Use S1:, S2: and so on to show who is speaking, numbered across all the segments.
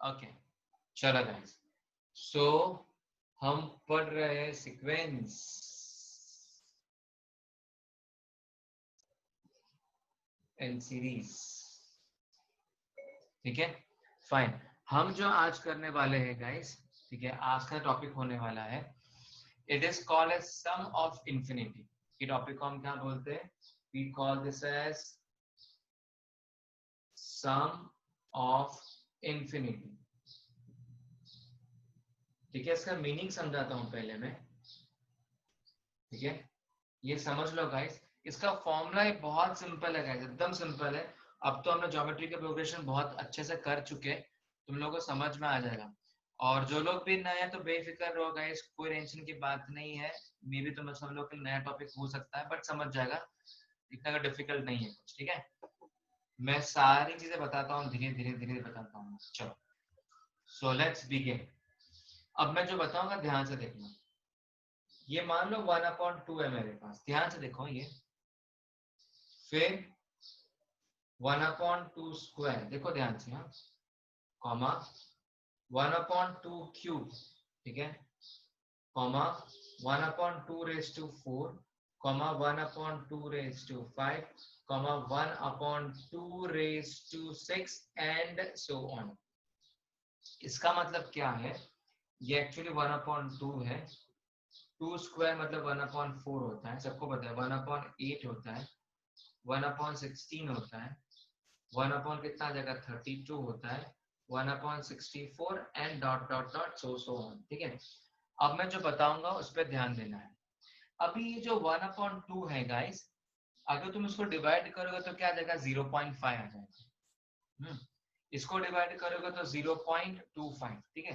S1: Okay चलो guys, सो हम पढ़ रहे हैं सीक्वेंस एंड सीरीज, ठीक है फाइन। हम जो आज करने वाले हैं गाइस, ठीक है, आज का टॉपिक होने वाला है, it is called as sum of infinity. ये टॉपिक को हम क्या बोलते हैं? We call this as sum of infinity, ठीक है। इसका मीनिंग समझाता हूं पहले मैं, ठीक है, ये समझ लो गाइस। इसका फॉर्मूला बहुत सिंपल है गाइस, एकदम सिंपल है। अब तो हमने ज्योमेट्री का प्रोग्रेशन बहुत अच्छे से कर चुके, तुम लोगों को समझ में आ जाएगा। और जो लोग भी नए हैं तो बेफिक्र रहो गाइस, कोई टेंशन की बात नहीं है। मे भी तुम सब लोग के नया टॉपिक हो सकता है, बट समझ जाएगा, इतना डिफिकल्ट नहीं है कुछ, ठीक है। मैं सारी चीजें बताता हूँ, धीरे धीरे धीरे बताता हूँ। चलो, सो लेट्स बिगिन। अब मैं जो बताऊंगा ध्यान से देखना। ये मान लो 1/2 है मेरे पास, ध्यान से देखो ये। फिर 1/2 स्क्वायर, देखो ध्यान से, हाँ, कॉमा 1/2 क्यूब, ठीक है, comma 1/2⁴, comma 1/2⁵, comma 1/2⁶ and so on. इसका मतलब क्या है? ये एक्चुअली 1/2 है। 2 स्क्वायर मतलब 1/4 होता है, सबको पता है। 1/8 होता है, 1/16 होता है, 1 कितना जगह 32 होता है, 1/64 and dot dot dot so on, ठीक है। अब मैं जो बताऊंगा उस पर ध्यान देना है। अभी ये जो 1/2 है गाइस, अगर तुम इसको डिवाइड करोगे तो क्या आ जाएगा? 0.5 आ जाएगा। इसको डिवाइड करोगे तो 0.25, ठीक है।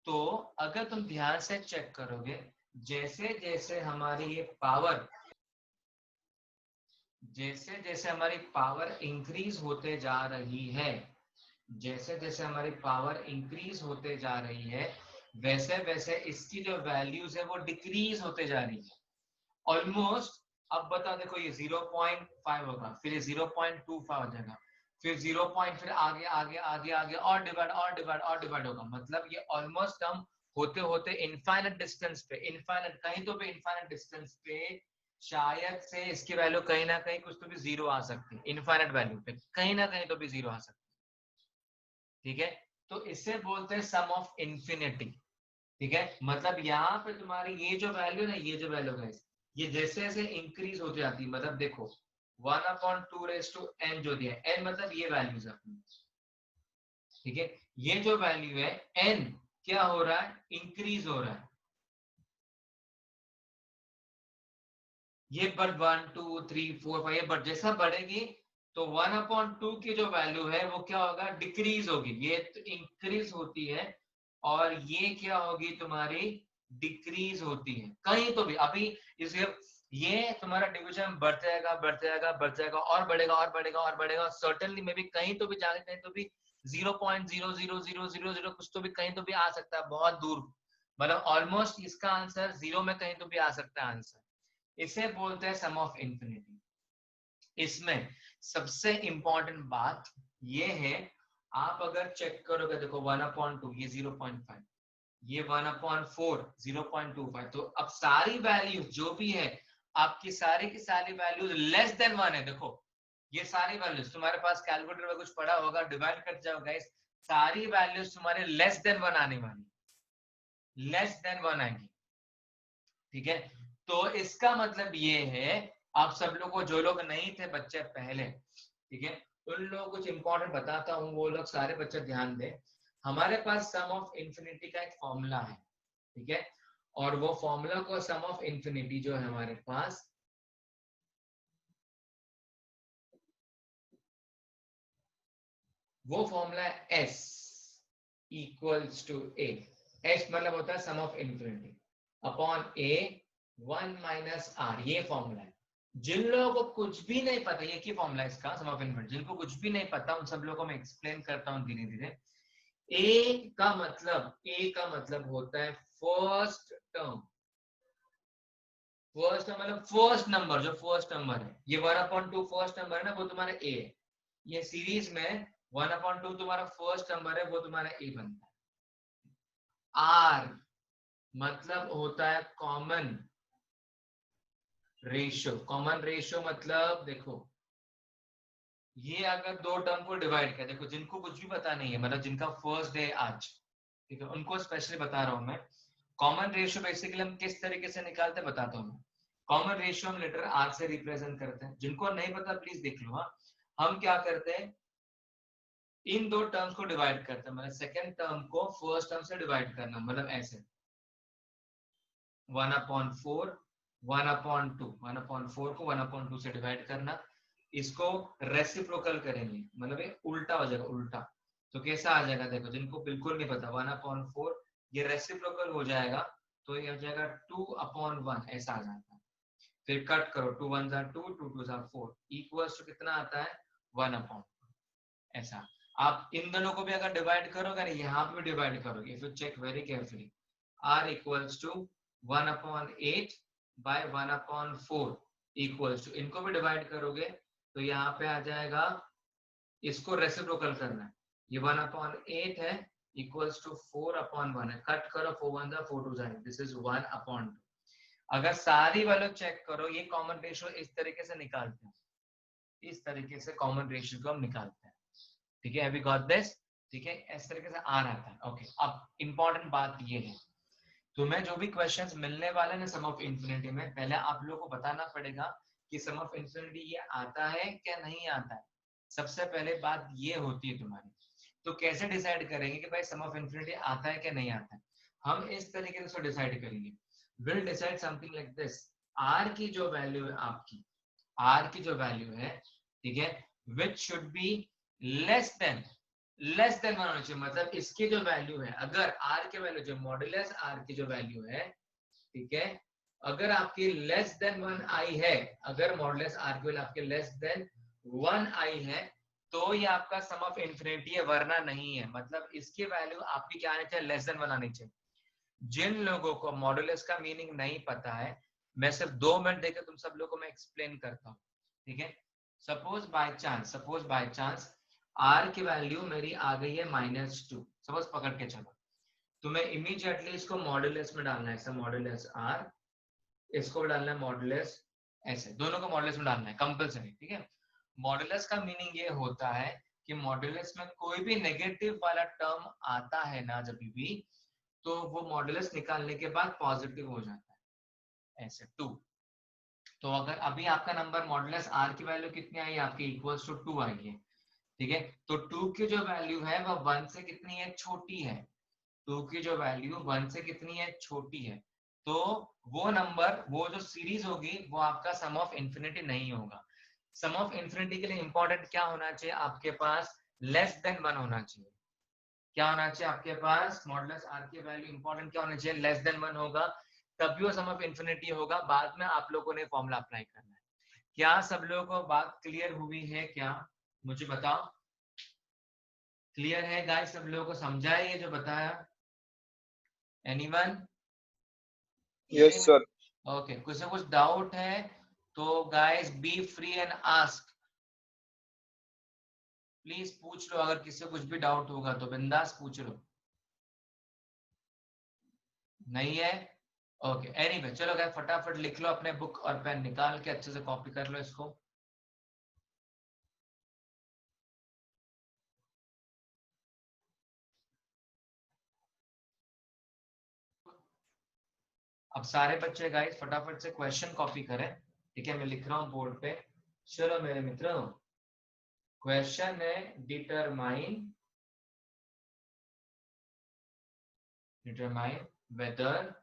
S1: तो अगर तुम ध्यान से चेक करोगे, जैसे जैसे हमारी ये पावर, जैसे जैसे हमारी पावर इंक्रीज होते जा रही है, जैसे जैसे हमारी पावर इंक्रीज होते जा रही है, वैसे वैसे इसकी जो वैल्यूज है वो डिक्रीज होते जा रही है ऑलमोस्ट। अब बताओ, देखो ये 0.5 होगा, फिर ये 0.25 हो जाएगा, फिर 0. फिर आगे आगे आगे आगे और डिवाइड और डिवाइड और डिवाइड होगा। मतलब ये ऑलमोस्ट हम होते होते इनफाइनाइट डिस्टेंस पे, इनफाइनाइट कहीं तो भी इनफाइनाइट डिस्टेंस पे शायद से इसकी वैल्यू कहीं ना कहीं कुछ तो भी जीरो आ सकती है। इनफाइनाइट वैल्यू पे कहीं ना कहीं तो भी जीरो आ सकती है, ठीक है। तो इससे बोलते हैं सम ऑफ इंफिनिटी, ठीक है। मतलब यहाँ पे तुम्हारी ये जो वैल्यू ना, ये जो वैल्यू है, ये जैसे जैसे इंक्रीज होती जाती है। मतलब देखो 1/2⁴ जो दिया है, n मतलब ये वैल्यूज अपनी, ठीक है। ये जो वैल्यू है n, क्या हो रहा है? इंक्रीज हो रहा है। ये बढ़ 1 2 3 4 5, ये बढ़, जैसा बढ़ेगी तो 1/2 की जो वैल्यू है वो क्या होगा? डिक्रीज होगी। ये तो इंक्रीज होती है और ये क्या होगी तुम्हारी? डिक्रीज होती है कहीं तो भी। अभी इसे, ये तुम्हारा डिवीजन बढ़ते जाएगा बढ़ते जाएगा बढ़ते जाएगा और बढ़ेगा और बढ़ेगा और बढ़ेगा। सर्टेनली मे भी कहीं तो भी जाके कहीं तो भी 0.00000 कुछ तो भी कहीं तो भी आ सकता है, बहुत दूर। मतलब ऑलमोस्ट इसका आंसर जीरो में कहीं तो भी आ सकता है आंसर। इसे बोलते हैं सम ऑफ इंफिनिटी। इसमें सबसे इंपॉर्टेंट बात ये है, आप अगर चेक करोगे, देखो 1/2 ये 0.5, ये 1/4 0.25, तो अब सारी वैल्यूज जो भी है आपकी, सारी की सारी वैल्यूज लेस देन 1 है। देखो ये सारी वैल्यूज तुम्हारे पास कैलकुलेटर में कुछ पड़ा होगा, डिवाइड करते जाओ गाइस, सारी वैल्यूज तुम्हारे लेस देन 1 आने वाली, लेस देन 1 आएंगी, ठीक है। तो इसका मतलब ये है, आप सब लोग को, जो लोग नहीं थे बच्चे पहले, ठीक है, उन लोगों को कुछ इंपॉर्टेंट बताता हूँ, वो लोग सारे बच्चे ध्यान दें। हमारे पास सम ऑफ इंफिनिटी का एक फॉर्मूला है, ठीक है। और वो फॉर्मूला को, सम ऑफ इंफिनिटी जो है हमारे पास, वो फॉर्मूला है S equals to A। S मतलब होता है sum of infinity upon A 1 minus R, ये फॉर्मूला है। जिन लोगों को कुछ भी नहीं पता ये की फॉर्मूला इसका सम ऑफ इनवर्स, जिनको कुछ भी नहीं पता उन सब लोगों को मैं एक्सप्लेन करता हूँ धीरे धीरे। ए का मतलब होता है फर्स्ट टर्म। फर्स्ट टर्म मतलब फर्स्ट नंबर, जो फर्स्ट नंबर है, ये 1/2 फर्स्ट नंबर है ना, वो तुम्हारा ए है। ये सीरीज में 1/2 तुम्हारा फर्स्ट नंबर है, वो तुम्हारा a बनता है। r मतलब होता है कॉमन रेशियो। कॉमन रेशियो मतलब देखो, ये अगर दो टर्म को डिवाइड किया, देखो जिनको कुछ भी पता नहीं है, मतलब जिनका फर्स्ट डे आज, ठीक है, उनको स्पेशली बता रहा हूं मैं। कॉमन रेशियो बेसिकली हम किस तरीके से निकालते हैं बताता हूँ मैं। कॉमन रेशियो हम लेटर आर से रिप्रेजेंट करते हैं। जिनको नहीं पता प्लीज देख लो। हाँ, हम क्या करते हैं, इन दो टर्म्स को डिवाइड करते हैं, मतलब सेकेंड टर्म को फर्स्ट टर्म से डिवाइड करना, मतलब ऐसे 1/4, 1/2, 1/4 को 1/2 से डिवाइड करना। इसको रेसिप्रोकल करेंगे, मतलब ये उल्टा हो जाएगा, उल्टा। तो कैसा आ जाएगा, देखो जिनको बिल्कुल नहीं पता, 1/4 ये रेसिप्रोकल हो जाएगा, तो ये हो जाएगा 2/1, ऐसा आ जाता है। फिर कट करो, 2 1 2, 2 2 4, इक्वल्स टू कितना आता है 1/, ऐसा। आप इन दोनों को भी अगर डिवाइड करोगे ना, यहाँ पे भी डिवाइड करोगे, if you check very carefully, r equals to 1/8 by 1/4 equals to, इनको भी डिवाइड करोगे तो यहाँ पे आ जाएगा, इसको रेसिप्रोकल करना है, ये 1/8 है इक्वल्स टू 4/1 है। कट करो, 4 1 4 2 जाएगा, दिस इज 1/2। अगर सारी वैल्यू चेक करो, ये कॉमन रेशियो इस तरीके से निकालते हैं, इस तरीके से कॉमन रेशियो को हम निकालते हैं। ठीक है, अभी गॉट दिस। ठीक है, इस तरीके से आ रहा था। ओके, अब इंपॉर्टेंट बात ये है, तुम्हें जो भी क्वेश्चंस मिलने वाले हैं सम ऑफ इंफिनिटी में, पहले आप लोगों को बताना पड़ेगा कि सम ऑफ इंफिनिटी ये आता है क्या नहीं आता है। सबसे पहले बात ये होती है तुम्हारी। तो कैसे डिसाइड करेंगे कि भाई सम ऑफ इंफिनिटी आता है क्या नहीं आता है? हम इस तरीके से डिसाइड करेंगे, will decide something like this. R की जो वैल्यू है आपकी, आर की जो वैल्यू है, ठीक है, which should be less than 1 होना चाहिए। मतलब इसकी जो वैल्यू है, अगर आर की वैल्यू जो मॉड्यूलस आर की जो वैल्यू है, ठीक है, अगर आपकी लेस देन 1 आई है, अगर मॉड्यूलस आर की वैल्यू आपके लेस देन 1 आई है, तो ये आपका सम ऑफ इंफिनिटी है, वरना नहीं है। मतलब इसकी वैल्यू आपकी क्या आनी चाहिए, लेस देन 1 आनी चाहिए। जिन लोगों को मॉड्यूलस का मीनिंग नहीं पता है, मैं सिर्फ 2 मिनट देकर तुम सब लोगों को मैं एक्सप्लेन करता हूँ। ठीक है, सपोज बाय चांस आर की वैल्यू मेरी आ गई है -2, सपोज पकड़ के चलो, तो मैं इमीडिएटली इसको मॉड्यूलस में डालना है, ऐसा मॉड्यूलस आर, इसको डालना है मॉड्यूलस, ऐसे दोनों को मॉड्यूलस में डालना है कंपलसरी। ठीक है, मॉड्यूलस का मीनिंग ये होता है कि मॉड्यूलस में कोई भी नेगेटिव वाला टर्म आता है ना जब भी, तो वो मॉड्यूलस निकालने के बाद पॉजिटिव हो जाता है, ऐसे 2। तो अगर अभी आपका नंबर मॉड्यूलस आर की वैल्यू कितनी आई है आपकी, इक्वल्स टू 2 आई है। ठीक है, तो 2 की जो वैल्यू है वह 1 से कितनी है, छोटी है। 2 की जो वैल्यू 1 से कितनी है, छोटी है। तो वो नंबर, वो जो सीरीज होगी, वो आपका सम ऑफ इंफिनिटी नहीं होगा। सम ऑफ इंफिनिटी के लिए इंपॉर्टेंट क्या होना चाहिए आपके पास, लेस देन 1 होना चाहिए। क्या होना चाहिए आपके पास, मॉडुलस आर की वैल्यू इंपॉर्टेंट क्या होना चाहिए, लेस देन 1 होगा, तभी वो सम ऑफ इंफिनिटी होगा। बाद में आप लोगों ने फॉर्मूला अप्लाई करना है। क्या सब लोगों को बात क्लियर हुई है क्या, मुझे बताओ। क्लियर है गाइस, सब लोगों को समझा है ये जो बताया, एनीवन?
S2: Yes sir.
S1: ओके, कुछ ना कुछ डाउट है तो guys B free and ask, please पूछ लो। अगर किसी को कुछ भी डाउट होगा तो बिंदास पूछ लो। नहीं है? ओके, एनीवे चलो गाइस, फटाफट लिख लो, अपने बुक और पेन निकाल के अच्छे से कॉपी कर लो इसको। अब सारे बच्चे गाइस फटाफट से क्वेश्चन कॉपी करें। ठीक है, मैं लिख रहा हूं बोर्ड पे। चलो मेरे मित्रों, क्वेश्चन है determine whether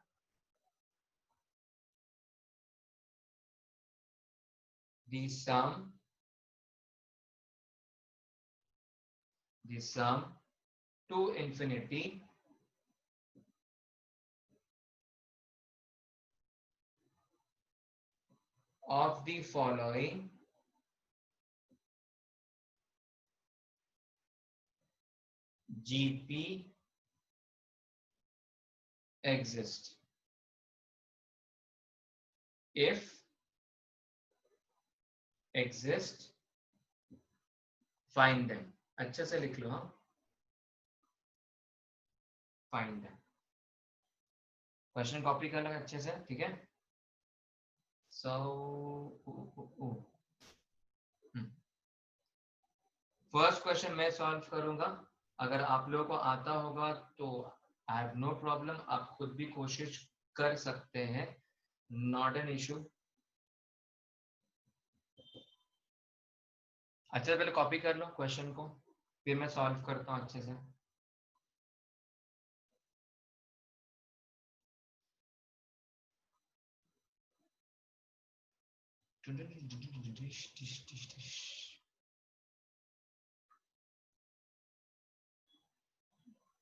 S1: the sum to infinity of the following GP exist if exist find them। अच्छे से लिख लो। हाँ, फाइंड दैट, क्वेश्चन कॉपी कर लो अच्छे से, ठीक है। सो फर्स्ट क्वेश्चन मैं सॉल्व करूंगा, अगर आप लोगों को आता होगा तो आई हैव नो प्रॉब्लम, आप खुद भी कोशिश कर सकते हैं, नॉट एन इशू। अच्छा पहले कॉपी कर लो क्वेश्चन को, फिर मैं सॉल्व करता हूँ अच्छे से।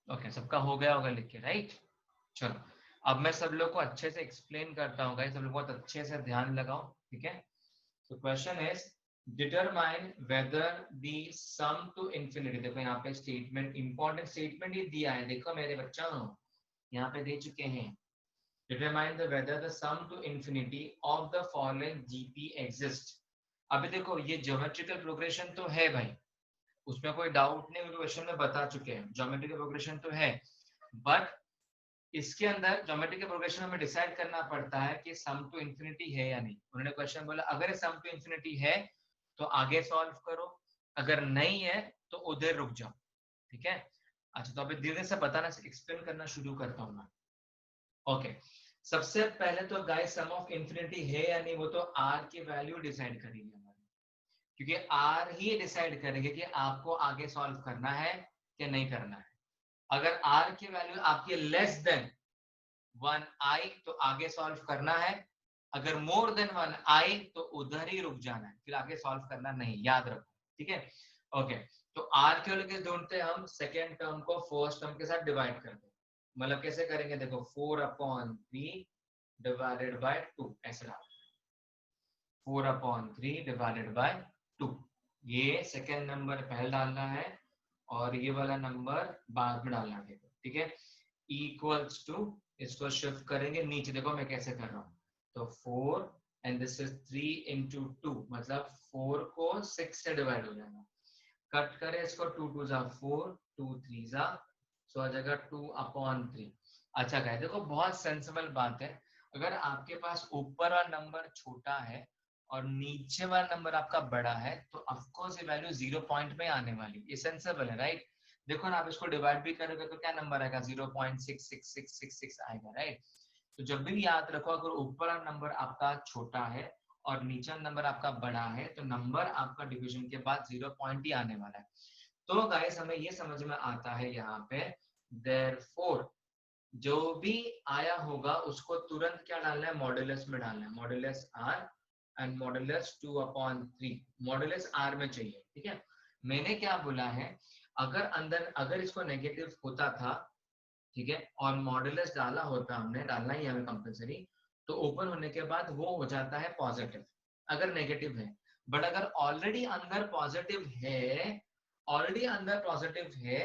S1: ओके, सबका हो गया होगा लिख के, राइट। चलो अब मैं सब लोग को अच्छे से एक्सप्लेन करता हूँ गाइस, सब लोग बहुत अच्छे से ध्यान लगाओ, ठीक है। तो question is determine whether the sum to infinity, देखो यहाँ पे स्टेटमेंट, इंपॉर्टेंट स्टेटमेंट ही दिया है, देखो मेरे बच्चों यहाँ पे दे चुके हैं। Determine the whether the sum to infinity of the following GP exist. अभी देखो ये ज्योमेट्रिकल प्रोग्रेशन तो है भाई, उसमें कोई डाउट नहीं, क्वेश्चन में बता चुके हैं ज्योमेट्रिकल प्रोग्रेशन तो है, बट इसके अंदर ज्योमेट्रिकल प्रोग्रेशन हमें डिसाइड करना पड़ता है कि सम टू इंफिनिटी है या नहीं। उन्होंने क्वेश्चन बोला अगर सम टू इंफिनिटी है तो आगे सॉल्व करो, अगर नहीं है तो उधर रुक जाओ, ठीक है। अच्छा तो अभी धीरे से बताना, एक्सप्लेन करना शुरू करता हूँ मैं। ओके, सबसे पहले तो गाइस सम ऑफ इंफिनिटी है या नहीं वो तो आर की वैल्यू डिसाइड करेगी हमारी, क्योंकि आर ही डिसाइड करेंगे कि आपको आगे सॉल्व करना है कि नहीं करना है। अगर आर की वैल्यू आपकी लेस देन 1 आई तो आगे सॉल्व करना है, अगर मोर देन 1 आई तो उधर ही रुक जाना है, फिर आगे सॉल्व करना नहीं, याद रखो, ठीक है। ओके, तो आर के वैल्यू ढूंढते हम सेकेंड टर्म को फर्स्ट टर्म के साथ डिवाइड कर दे, मतलब कैसे करेंगे देखो 4/3 डिवाइडेड बाय 2, ऐसे डाल 4/3 डिवाइडेड बाय 2, ये सेकेंड नंबर पहले डालना है और ये वाला नंबर बाद में डालना है, ठीक है। इक्वल्स टू, इसको शिफ्ट करेंगे नीचे, देखो मैं कैसे कर रहा हूँ, तो 4 एंड दिस इज 3 into 2, मतलब 4 को 6 से डिवाइड हो जाएगा, कट करें इसको, 2 2 जा 4, 2 3 जा, सो आ जाएगा 2/3। अच्छा गाइस देखो बहुत सेंसिबल बात है, अगर आपके पास ऊपर वाला नंबर छोटा है और नीचे वाला नंबर आपका बड़ा है तो ऑफकोर्स ये वैल्यू 0 पॉइंट में आने वाली, ये सेंसिबल है, राइट। देखो ना आप इसको डिवाइड भी करोगे तो क्या नंबर आएगा, 0.66666 आएगा, राइट। तो जब भी याद रखो अगर ऊपर वाला नंबर आपका छोटा है और नीचे नंबर आपका बड़ा है तो नंबर आपका डिवीजन के बाद 0 पॉइंट ही आने वाला है। तो गाइस हमें ये समझ में आता है यहाँ पे, देयरफॉर जो भी आया होगा उसको तुरंत क्या डालना है, मॉड्यूलस में डालना है, modulus R and modulus 2/3, modulus R में चाहिए, ठीक है। मैंने क्या बोला है, अगर अंदर अगर इसको नेगेटिव होता था, ठीक है, और मॉड्यूलस डाला होता, हमने डालना ही हमें कंपलसरी, तो ओपन होने के बाद वो हो जाता है पॉजिटिव अगर नेगेटिव है, बट अगर ऑलरेडी अंदर पॉजिटिव है, ऑलरेडी अंदर पॉजिटिव है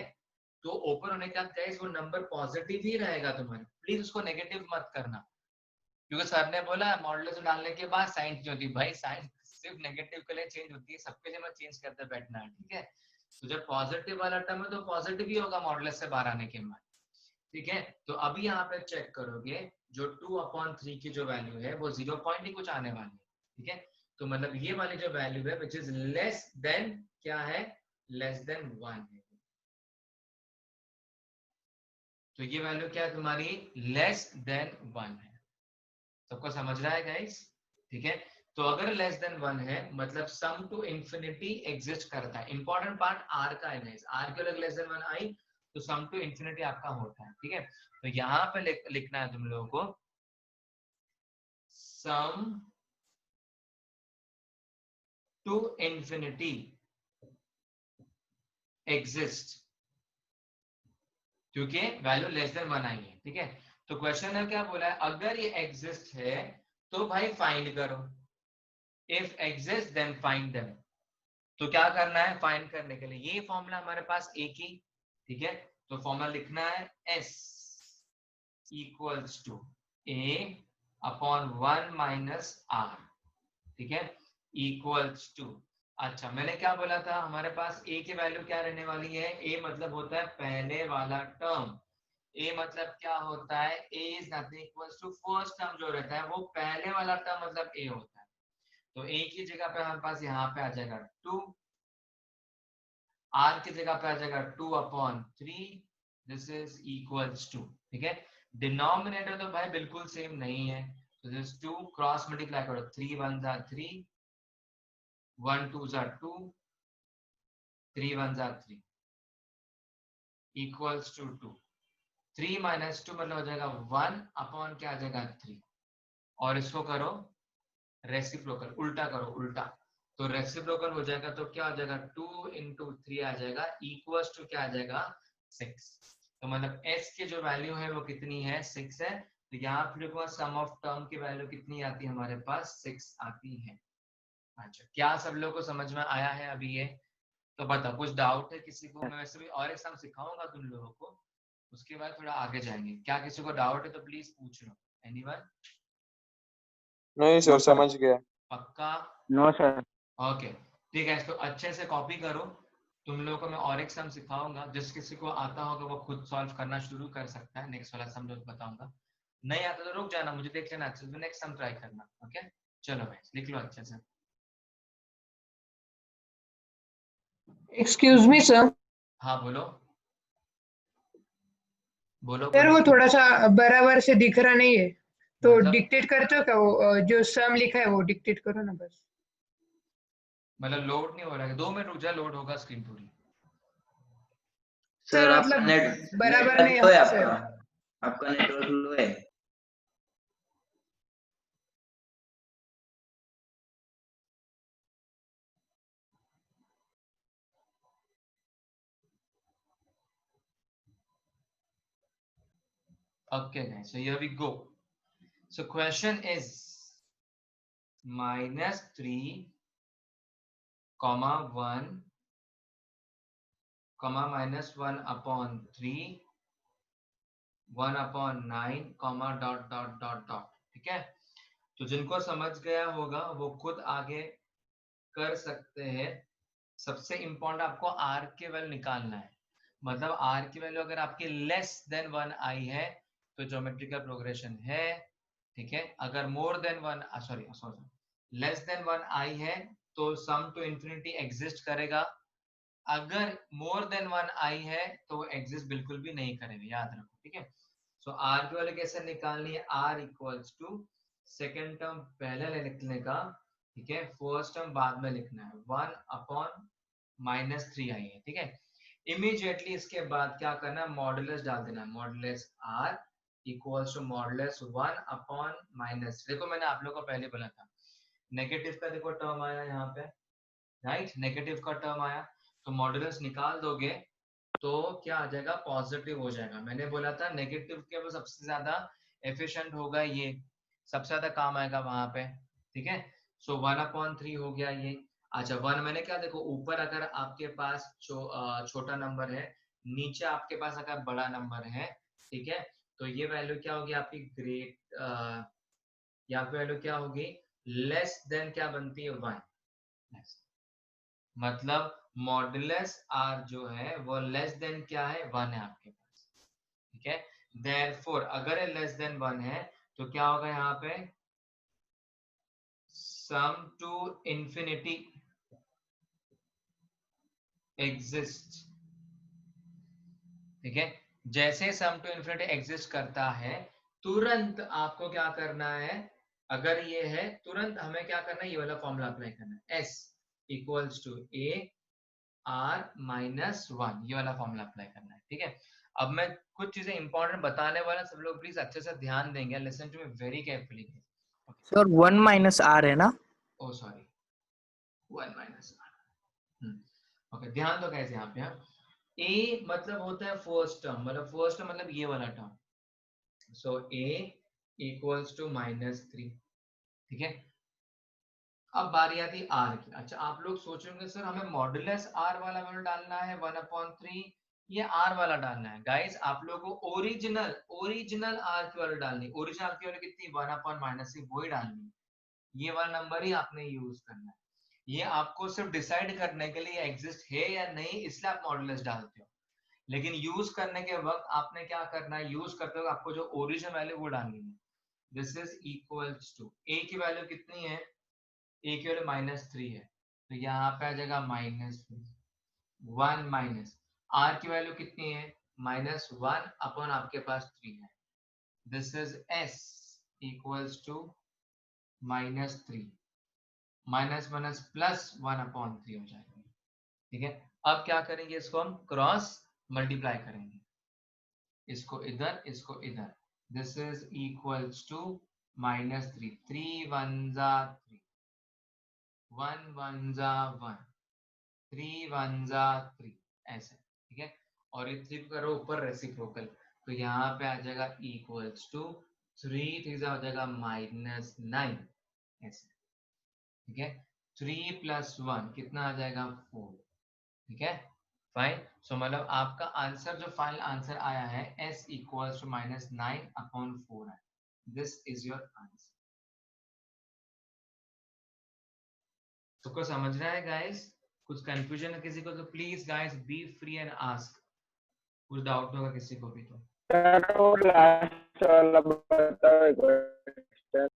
S1: तो ओपन होने के बाद गाइस वो नंबर पॉजिटिव ही रहेगा तुम्हारे, प्लीज उसको नेगेटिव मत करना, क्योंकि सर ने बोला मॉडुलस डालने के बाद साइन चेंज होती है, भाई साइन सिर्फ नेगेटिव के लिए चेंज होती है, सबके लिए मत चेंज करते बैठना है, ठीक है। तो जब पॉजिटिव वाला टर्म है तो पॉजिटिव ही होगा मॉडुलस से बाहर आने के बाद, ठीक है। तो अभी यहाँ पे चेक करोगे जो 2/3 की जो वैल्यू है वो 0 पॉइंट ही कुछ आने वाली है, ठीक है। तो मतलब ये वाली जो वैल्यू है विच इज लेस देन, क्या है, लेस देन 1 है, तो ये वैल्यू क्या है तुम्हारी, लेस देन 1 है। सबको समझ रहा है गाइस, ठीक है। तो अगर लेस देन 1 है मतलब सम टू इंफिनिटी एग्जिस्ट करता है, इंपॉर्टेंट पार्ट आर का है गाइस, आर के लेस देन 1 आई तो सम टू इंफिनिटी आपका होता है, ठीक है। तो यहाँ पे लिखना है तुम लोगों को सम टू इंफिनिटी एग्जिस्ट, क्योंकि वैल्यू लेस देन 1 आई है, ठीक है। तो क्वेश्चन है क्या बोला है, अगर ये एग्जिस्ट है तो भाई फाइंड करो, if exist then find them. तो क्या करना है फाइंड करने के लिए, ये फॉर्मूला हमारे पास एक ही, ठीक है। तो फॉर्मूला लिखना है S equals to A/1 - R, ठीक है, इक्वल्स टू, अच्छा, मैंने क्या बोला था, हमारे पास a की वैल्यू क्या रहने वाली है, a मतलब होता है पहले वाला टर्म, a मतलब क्या होता है, a is nothing equals to first term जो रहता है वो पहले वाला टर्म मतलब a होता है। तो a की जगह पे हमारे पास यहाँ पे आ जाएगा 2, r की जगह पे आ जाएगा 2/3, दिस इज इक्वल्स टू, ठीक है। डिनोमिनेटर तो भाई बिल्कुल सेम नहीं है, तो दिस 2 क्रॉस मल्टीप्लाई करो, 3 1 जा 3, 1 2 जा 2, 3 1 जा 3 इक्वल्स टू 2। 3 माइनस 2 मतलब हो जाएगा 1/, क्या आ जाएगा 3, और इसको करो रेसिप्रोकल, उल्टा करो उल्टा, तो रेसिप्रोकल हो जाएगा तो क्या आ जाएगा 2 इंटू 3 आ जाएगा इक्वल्स टू क्या आ जाएगा 6। तो मतलब s की जो वैल्यू है वो कितनी है 6 है, तो यहाँ पे सम ऑफ टर्म की वैल्यू कितनी आती है हमारे पास 6 आती है। अच्छा, क्या सब लोग को समझ में आया है अभी ये? तो बताओ कुछ डाउट है किसी को? मैं वैसे भी और एक सम सिखाऊंगा तुम लोगों को, उसके बाद थोड़ा आगे जाएंगे। क्या किसी को डाउट है तो प्लीज पूछ लो। एनीवन?
S2: नहीं
S3: नो
S2: सर,
S3: सर।
S2: समझ गया।
S1: पक्का?
S3: No sir.
S1: ओके, ठीक है, इसको अच्छे से कॉपी करो। तुम लोगों को मैं और एक सम सिखाऊंगा, जिस किसी को आता होगा वो खुद सॉल्व करना शुरू कर सकता है। नेक्स्ट वाला सम जो बताऊंगा, नहीं आता तो रुक जाना, मुझे देख लेना अच्छे से, नेक्स्ट सम ट्राई करना। ओके, चलो भाई लिख लो अच्छे से।
S4: Excuse me sir.
S1: हाँ बोलो बोलो
S4: सर
S1: बोलो।
S4: वो थोड़ा सा बराबर से दिख रहा नहीं है, तो
S1: मतलब
S4: डिक्टेट करते हो क्या? वो जो सम लिखा है वो डिक्टेट करो ना बस।
S1: मतलब लोड नहीं हो रहा है, 2 मिनट रुक जा, लोड होगा स्क्रीन पूरी।
S3: सर
S4: सर
S3: आपका
S4: मतलब
S3: नेट
S4: बराबर नहीं
S3: नेटवर्क लो है
S4: आ
S3: आपका।
S4: सर।
S3: आपका नेटवर्क लो है।
S1: Okay guys, so here we go. So question is -3, -1, -1/3, 1/9, dot, ठीक है। तो जिनको समझ गया होगा वो खुद आगे कर सकते हैं। सबसे इंपॉर्टेंट आपको आर के वैल्यू निकालना है, मतलब आर की वैल्यू अगर आपकी लेस देन 1 आई है तो ज्योमेट्रिकल प्रोग्रेशन है, ठीक है। अगर more than 1 sorry less than 1 आई है तो सम टू इंफिनिटी एग्जिस्ट करेगा। अगर मोर देन 1 आई है तो वो एग्जिस्ट बिल्कुल भी नहीं करेगा, याद रखो, ठीक है। सो आर की वैल्यू कैसे निकालनी है, R equals to second term पहले लिखने का, ठीक है, फर्स्ट टर्म बाद में लिखना है, 1/-3 आई है, ठीक है। इमीडिएटली इसके बाद क्या करना है, मॉडुलस डाल देना है, modulus R equals to modulus 1/-3। देखो मैंने आप लोगों को पहले बोला था नेगेटिव का, देखो टर्म आया यहाँ पे, राइट, नेगेटिव का टर्म आया तो मॉडुलस निकाल दोगे तो क्या आ जाएगा, पॉजिटिव हो जाएगा। मैंने बोला था नेगेटिव के वो सबसे ज्यादा एफिशिएंट होगा, ये सबसे ज्यादा काम आएगा वहां पे, ठीक है। सो 1/3 हो गया ये। अच्छा 1 मैंने क्या, देखो ऊपर अगर आपके पास छोटा नंबर है, नीचे आपके पास अगर बड़ा नंबर है, ठीक है, तो ये वैल्यू क्या होगी आपकी, ग्रेट यहाँ पे वैल्यू क्या होगी, लेस देन क्या बनती है 1, मतलब मॉडुलस आर जो है वो लेस देन क्या है 1 है आपके पास, ठीक है। देयरफॉर अगर ये लेस देन 1 है तो क्या होगा यहाँ पे, सम टू इंफिनिटी एग्जिस्ट, ठीक है। जैसे सम टू इंफिनिटी एग्जिस्ट करता है तुरंत आपको क्या करना है, अगर ये है तुरंत हमें क्या करना है, ये वाला फॉर्मूला अप्लाई करना है, s equals to a r-1, ये वाला फॉर्मूला अप्लाई करना है, ठीक है। अब मैं कुछ चीजें इंपॉर्टेंट बताने वाला, सब लोग प्लीज अच्छे से ध्यान देंगे, listen to me very carefully.
S5: Sir 1 - r है ना?
S1: ओ सॉरी 1 - r, ओके, ध्यान दो कैसे यहाँ पे, a मतलब होता है फर्स्ट टर्म, मतलब फर्स्ट टर्म मतलब ये वाला term, so a equals to -3, ठीक है। अब बारी आती r की। अच्छा आप लोग सोचेंगे सर हमें मॉडुलस r वाला वैल्यू डालना है 1/3, ये r वाला डालना है। गाइस आप लोगों को ओरिजिनल r की वैल्यू डालनी है, ओरिजिनल की वैल्यू कितनी 1/-3 वही डालनी है, ये वाला नंबर ही आपने यूज करना है। ये आपको सिर्फ डिसाइड करने के लिए एग्जिस्ट है या नहीं, इसलिए आप मॉडुलस डालते हो। लेकिन यूज करने के वक्त आपने क्या करना है, यूज करते वक्त आपको जो ओरिजिन वैल्यू वो डालनी है। दिस इज इक्वल्स टू, ए की वैल्यू कितनी है, ए की वैल्यू -3 है, तो यहाँ पे आ जाएगा -3, 1 माइनस आर की वैल्यू कितनी है, -1 अपॉन आपके पास 3 है। This is S equals to -3, minus minus +1/3 हो जाएगा। ठीक है, अब क्या करेंगे, इसको हम क्रॉस मल्टीप्लाई करेंगे, इसको इधर इसको इधर। दिस इज इक्वल्स टू -3, 3 1 जा 3, 1 1 जा 1, 3 1 जा 3, ऐसे। ठीक है, और ये 3 करो ऊपर रेसिप्रोकल, तो यहाँ पे आ जाएगा इक्वल्स टू 3 3 हो जाएगा -9, ऐसे। ठीक है, 3 + 1 कितना आ जाएगा 4। ठीक है, फाइन। सो मतलब आपका आंसर जो फाइनल आंसर आया है s इक्वल्स टू -9/4 है। This is your answer. सबको समझ रहा है गाइस? कुछ कंफ्यूजन है किसी को तो please guys B free and ask. कुछ डाउट होगा किसी को भी तो।
S2: सर वो लास्ट वाला बताओ एक बार।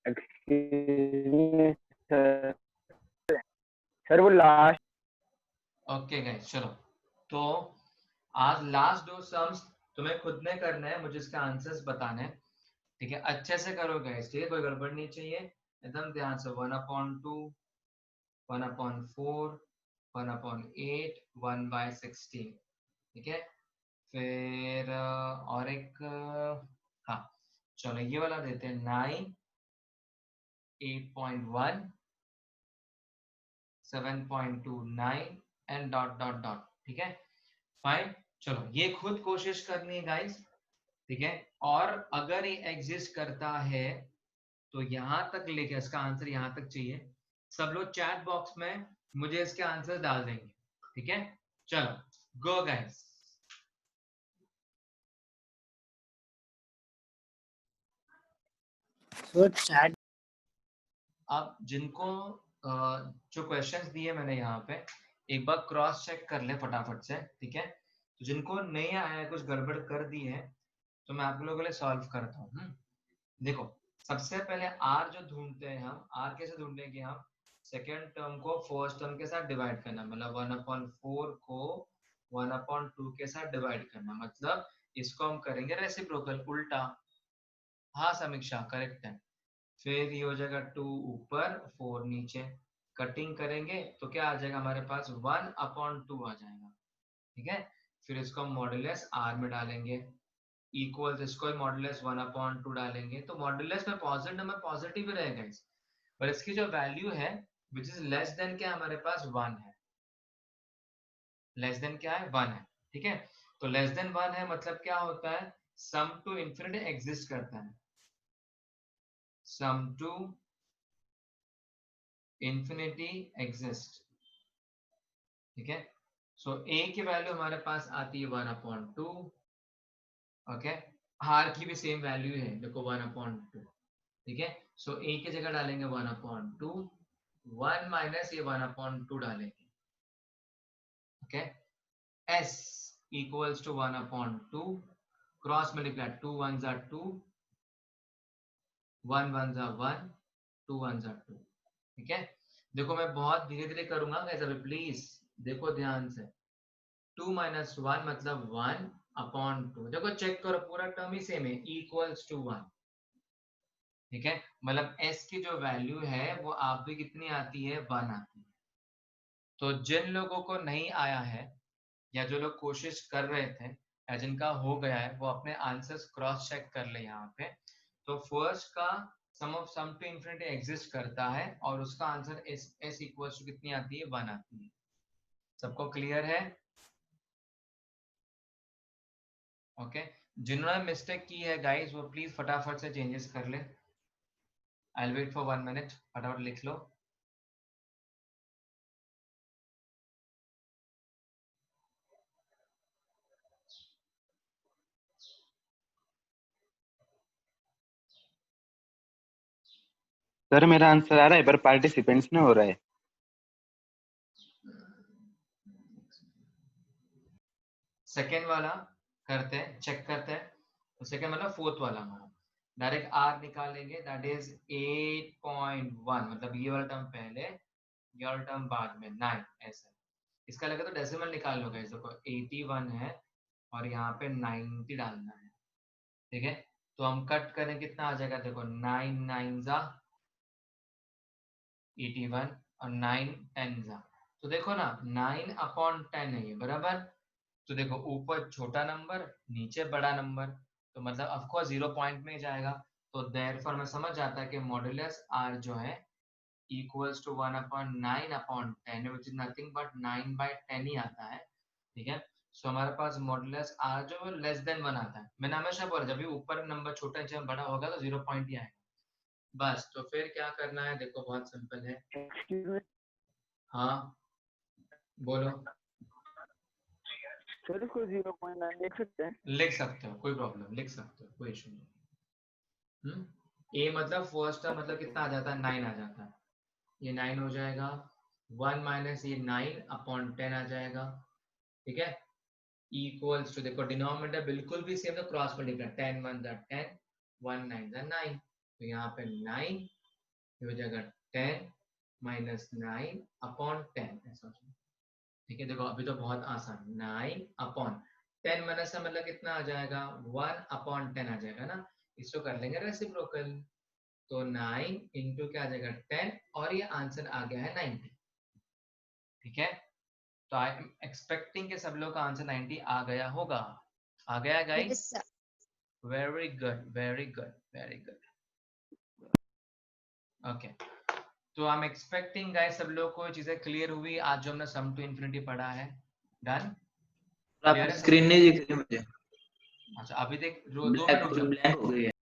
S2: एक्सक्यूज सर, सर वो लास्ट।
S1: ओके गाइस, चलो तो आज लास्ट 2 सम्स तुम्हें खुद ने करना है, मुझे इसका आंसर्स बताने हैं। ठीक है, अच्छे से करो गाइस, ठीक है, कोई गड़बड़ नहीं चाहिए, एकदम ध्यान से। 1/2, 1/4, 1/8, 1/16। ठीक है, फिर और एक हाँ चलो ये वाला देते हैं 9, 8.1, 7.29 एंड डॉट डॉट डॉट। ठीक है, फाइन। चलो ये खुद कोशिश करनी है गाइस, ठीक है, और अगर ये एग्जिस्ट करता है तो यहां तक लेके इसका आंसर यहां तक चाहिए। सब लोग चैट बॉक्स में मुझे इसके आंसर डाल देंगे। ठीक है, चलो गो गाइस।
S5: सर चैट
S1: अब जिनको जो क्वेश्चंस दिए मैंने यहाँ पे एक बार क्रॉस चेक कर ले फटाफट से। ठीक है, तो जिनको नहीं आया, कुछ गड़बड़ कर दी है, तो मैं आप लोगों के लिए सॉल्व करता हूँ। देखो, सबसे पहले आर जो ढूंढते हैं हम, आर कैसे ढूंढेंगे हम, सेकेंड टर्म को फर्स्ट टर्म के साथ डिवाइड करना, मतलब 1/4 को 1/2 के साथ डिवाइड करना, मतलब इसको हम करेंगे रेसिप्रोकल, उल्टा। हाँ समीक्षा, करेक्ट है। फिर ये हो जाएगा 2 ऊपर 4 नीचे, कटिंग करेंगे तो क्या आ जाएगा हमारे पास 1/2 आ जाएगा। ठीक है, फिर इसको हम मॉड्यूलस आर में डालेंगे, इक्वल्स इसको मॉड्यूलस 1/2 डालेंगे, तो मॉड्यूलस में पॉजिटिव नंबर पॉजिटिव ही रहेगा इस, पर इसकी जो वैल्यू है विच इज लेस देन क्या हमारे पास 1 है, लेस देन क्या है 1 है। ठीक है, तो लेस देन 1 है मतलब क्या होता है, सम टू इंफिनिटी एग्जिस्ट करता है, सम टू इंफिनिटी एग्जिस्ट। ठीक है, सो ए की वैल्यू हमारे पास आती है 1/2। ओके, आर की भी सेम वैल्यू है, देखो 1/2। ठीक है, सो ए की जगह डालेंगे 1/2, 1 माइनस ये 1/2 डालेंगे। Okay, S equals to 1/2, cross multiply, 2 1 जा 2, 1 1 जा 1, 2 1 जा 2। ठीक है, देखो मैं बहुत धीरे धीरे करूंगा कैसे, प्लीज देखो ध्यान से। 2 - 1 मतलब 1/2, देखो चेक करो पूरा टर्म ही सेम है, इक्वल्स टू 1। ठीक है, मतलब s की जो वैल्यू है वो आप भी कितनी आती है, 1 आती है। तो जिन लोगों को नहीं आया है या जो लोग कोशिश कर रहे थे या जिनका हो गया है, वो अपने आंसर्स क्रॉस चेक कर ले यहाँ पे। तो फर्स्ट का sum of sum to infinity exist करता है और उसका आंसर s इक्वल्स टू कितनी आती है, 1 आती है। सबको क्लियर है? ओके, जिन्होंने मिस्टेक की है गाइस वो प्लीज फटाफट से चेंजेस कर ले। I will wait for 1 minute, फटाफट लिख लो।
S2: सर मेरा आंसर आ रहा है पर पार्टिसिपेंट्स में हो रहा है।
S1: सेकेंड वाला करते हैं, चेक करते हैं। तो सेकेंड मतलब फोर्थ वाला हमारा डायरेक्ट आर निकालेंगे, दैट इज 8.1, मतलब ये वाला टर्म पहले, ये वाला टर्म बाद में, 9 ऐसा। इसका लगे तो डेसिमल निकाल लो गाइस, देखो 81 है और यहाँ पे 90 डालना है, ठीक है। तो हम कट करें, कितना आ जाएगा, देखो 9 9 जा 81 और 9 10 जा, तो देखो ना 9/10 है ये, बराबर। तो देखो ऊपर छोटा नंबर, नीचे बड़ा नंबर, तो मतलब ऑफ कोर्स 0 पॉइंट में ही जाएगा। तो देयरफॉर मैं समझ जाता है कि मॉड्यूलस आर जो है equals to 1/9/10, which is nothing but 9/10 ही आता है, ठीक है। सो हमारे पास मॉड्यूलस आर जो है लेस देन 1 आता है। मैंने हमेशा बोला जब भी ऊपर नंबर छोटा नीचे बड़ा होगा तो 0 पॉइंट ही आएगा, बस। तो फिर क्या करना है, देखो बहुत सिंपल है। हाँ बोलो।
S2: सर इसको 0.9 लिख सकते हैं?
S1: लिख सकते हो, कोई प्रॉब्लम, लिख सकते हो, कोई इशू नहीं। ए मतलब फर्स्ट टर्म मतलब कितना आ जाता है, 9 आ जाता है, ये 9 हो जाएगा। 1 माइनस ये 9/10 आ जाएगा, ठीक है। इक्वल्स टू, देखो डिनोमिनेटर बिल्कुल भी सेम, तो क्रॉस मल्टीप्लाई, 10 1 जा 10, 1 9 जा 9, तो यहाँ पे 9 हो जाएगा 10 माइनस 9/10 ऐसा, ठीक है। देखो अभी तो बहुत आसान, 9/10 माइनस का मतलब कितना आ जाएगा, 1/10 आ जाएगा ना। इसको कर लेंगे रेसिप्रोकल, तो 9 इंटू क्या आ जाएगा 10, और ये आंसर आ गया है 90, ठीक है। तो आई एम एक्सपेक्टिंग कि सब लोग का आंसर 90 आ गया होगा। आ गया guys? Very good, very good, very good. Okay, तो आई एम एक्सपेक्टिंग गाइस सब लोग को चीजें क्लियर हुई आज जो हमने सम टू इन्फिनिटी पढ़ा है। डन?
S3: आपकी स्क्रीन नहीं दिख रही मुझे,
S1: अच्छा अभी देख, 2
S3: ब्लैक
S1: मिनट रुक जाओ,
S3: ब्लैक हो गई है।